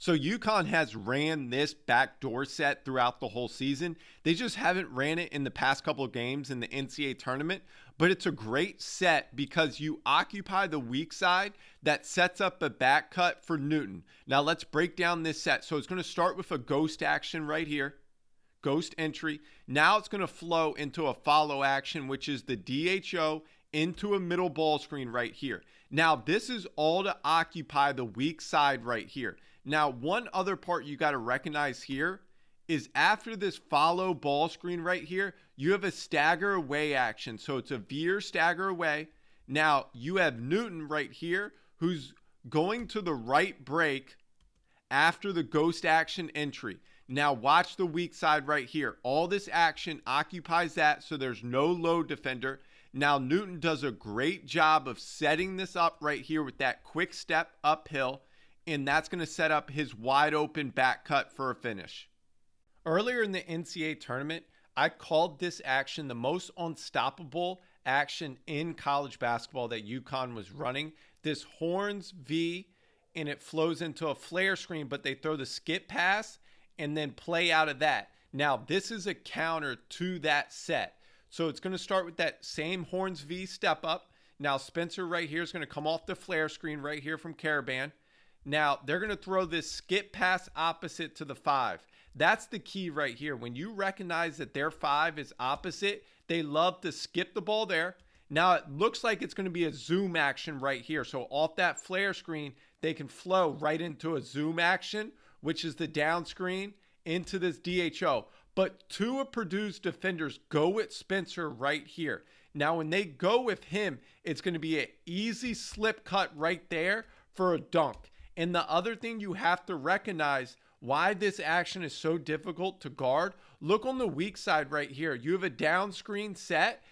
So UConn has ran this backdoor set throughout the whole season. They just haven't ran it in the past couple of games in the NCAA tournament, but it's a great set because you occupy the weak side that sets up a back cut for Newton. Now let's break down this set. So it's going to start with a ghost action right here. Ghost entry. Now it's going to flow into a follow action, which is the DHO into a middle ball screen right here. Now this is all to occupy the weak side right here. Now, one other part you got to recognize here is after this follow ball screen right here, you have a stagger away action. So it's a veer stagger away. Now you have Newton right here who's going to the right break after the ghost action entry. Now watch the weak side right here. All this action occupies that, so there's no low defender. Now Newton does a great job of setting this up right here with that quick step uphill, and that's going to set up his wide open back cut for a finish. Earlier in the NCAA tournament, I called this action the most unstoppable action in college basketball that UConn was running. This horns V, and it flows into a flare screen, but they throw the skip pass and then play out of that. Now, this is a counter to that set. So it's going to start with that same horns V step up. Now, Spencer right here is going to come off the flare screen right here from Caravan. Now, they're going to throw this skip pass opposite to the 5. That's the key right here. When you recognize that their 5 is opposite, they love to skip the ball there. Now, it looks like it's going to be a zoom action right here. So off that flare screen, they can flow right into a zoom action, which is the down screen, into this DHO. But two of Purdue's defenders go with Spencer right here. Now, when they go with him, it's going to be an easy slip cut right there for a dunk. And the other thing you have to recognize why this action is so difficult to guard, look on the weak side right here. You have a down screen set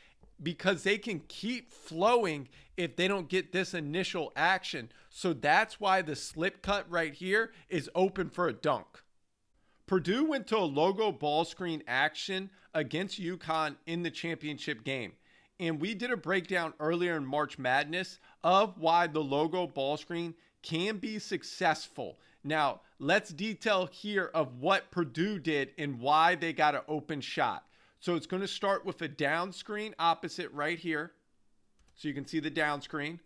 because they can keep flowing if they don't get this initial action. So that's why the slip cut right here is open for a dunk. Purdue went to a logo ball screen action against UConn in the championship game. And we did a breakdown earlier in March Madness of why the logo ball screen can be successful. Now, let's detail here of what Purdue did and why they got an open shot. So it's going to start with a down screen opposite right here. So you can see the down screen.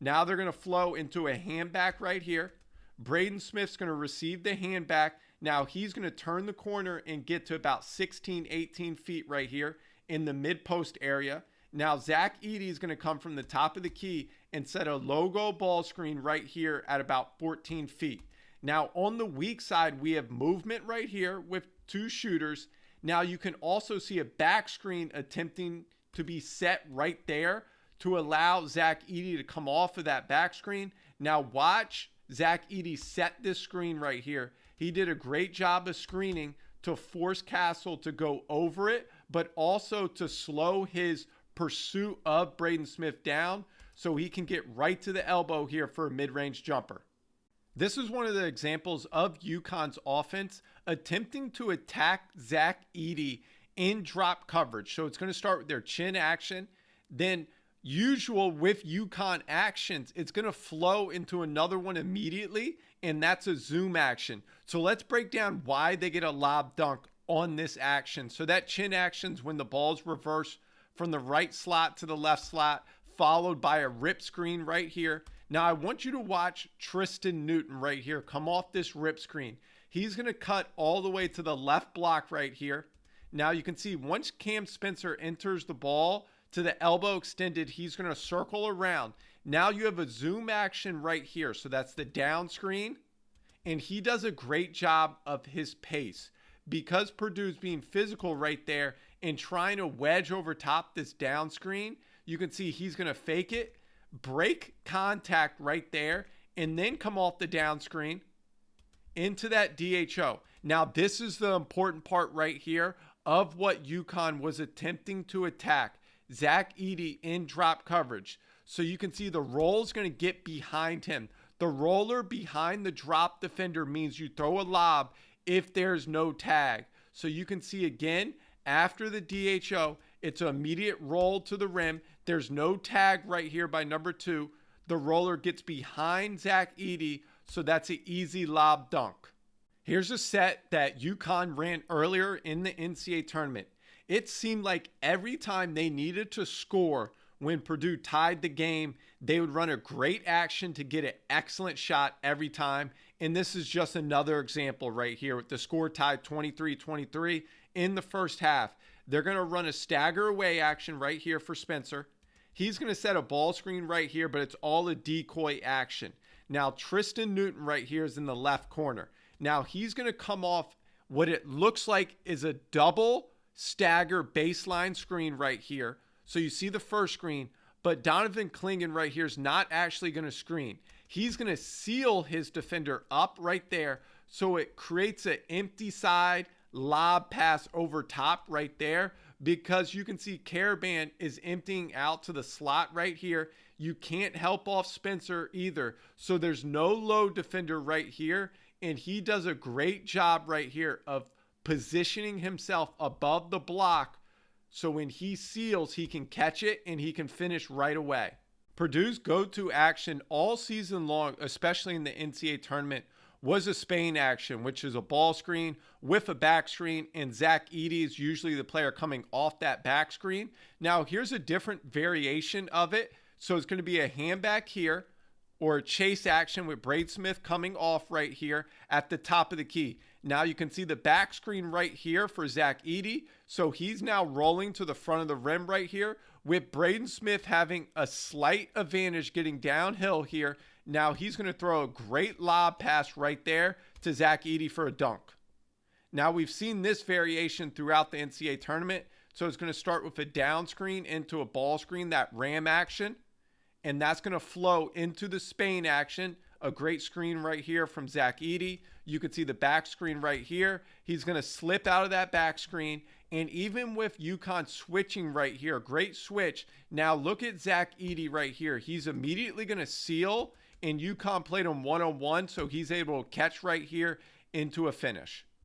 Now they're going to flow into a hand back right here. Braden Smith's going to receive the hand back. Now he's going to turn the corner and get to about 16, 18 feet right here in the mid post area. Now Zach Edey is going to come from the top of the key and set a logo ball screen right here at about 14 feet. Now on the weak side, we have movement right here with two shooters. Now you can also see a back screen attempting to be set right there to allow Zach Edey to come off of that back screen. Now watch Zach Edey set this screen right here. He did a great job of screening to force Castle to go over it, but also to slow his pursuit of Braden Smith down so he can get right to the elbow here for a mid-range jumper. This is one of the examples of UConn's offense attempting to attack Zach Edey in drop coverage. So it's going to start with their chin action. Then usual with UConn actions, it's going to flow into another one immediately, and that's a zoom action. So let's break down why they get a lob dunk on this action. So that chin action's when the ball's reversed from the right slot to the left slot, followed by a rip screen right here. Now I want you to watch Tristan Newton right here come off this rip screen. He's going to cut all the way to the left block right here. Now you can see once Cam Spencer enters the ball to the elbow extended, he's going to circle around. Now you have a zoom action right here. So that's the down screen. And he does a great job of his pace. Because Purdue's being physical right there and trying to wedge over top this down screen, you can see he's going to fake it, break contact right there, and then come off the down screen into that DHO. Now, this is the important part right here of what UConn was attempting to attack Zach Edey in drop coverage. So you can see the roll is going to get behind him. The roller behind the drop defender means you throw a lob if there's no tag. So you can see again, after the DHO, it's an immediate roll to the rim. There's no tag right here by number 2. The roller gets behind Zach Edey, So that's an easy lob dunk. Here's a set that UConn ran earlier in the NCAA tournament. It seemed like every time they needed to score when Purdue tied the game, they would run a great action to get an excellent shot every time. And this is just another example right here with the score tied 23-23 in the first half. They're going to run a stagger away action right here for Spencer. He's going to set a ball screen right here, but it's all a decoy action. Now, Tristan Newton right here is in the left corner. Now, he's going to come off what it looks like is a double stagger baseline screen right here. So you see the first screen, but Donovan Clingan right here is not actually going to screen. He's going to seal his defender up right there. So it creates an empty side lob pass over top right there, because you can see Karaban is emptying out to the slot right here. You can't help off Spencer either. So there's no low defender right here. And he does a great job right here of positioning himself above the block. So when he seals, he can catch it and he can finish right away. Purdue's go-to action all season long, especially in the NCAA tournament, was a Spain action, which is a ball screen with a back screen, and Zach Edey is usually the player coming off that back screen. Now, here's a different variation of it. So it's going to be a handback here, or a chase action with Braid Smith coming off right here at the top of the key. Now you can see the back screen right here for Zach Edey. So he's now rolling to the front of the rim right here, with Braden Smith having a slight advantage getting downhill here. Now he's going to throw a great lob pass right there to Zach Edey for a dunk. Now we've seen this variation throughout the NCAA tournament. So it's going to start with a down screen into a ball screen, that ram action. And that's going to flow into the Spain action. A great screen right here from Zach Edey. You can see the back screen right here. He's going to slip out of that back screen. And even with UConn switching right here, great switch. Now look at Zach Edey right here. He's immediately going to seal. And UConn played him one-on-one, so he's able to catch right here into a finish.